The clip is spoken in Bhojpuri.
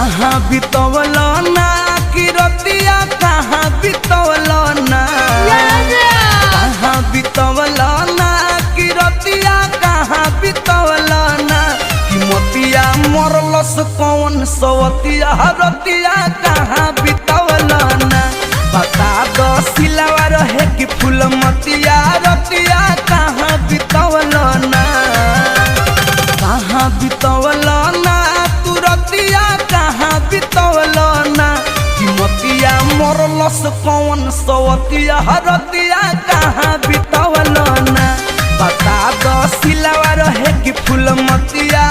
कहाँ बितवल ना कि रतिया कहाँ बितवल ना कहाँ बितवल ना कि रतिया कहाँ बितवल ना कि मोतिया मरलस कौन सवतिया रतिया कहाँ बितवल ना बता दो सिलावा रहे कि फूल मतिया रतिया कहाँ बितवल ना कहाँ बितवल ना तू रतिया कहाँ बितवल ना कि मोतिया मरलस कौन सवतिया रतिया कहाँ बितवल ना बता दो सिलावा रहे कि फूल मतिया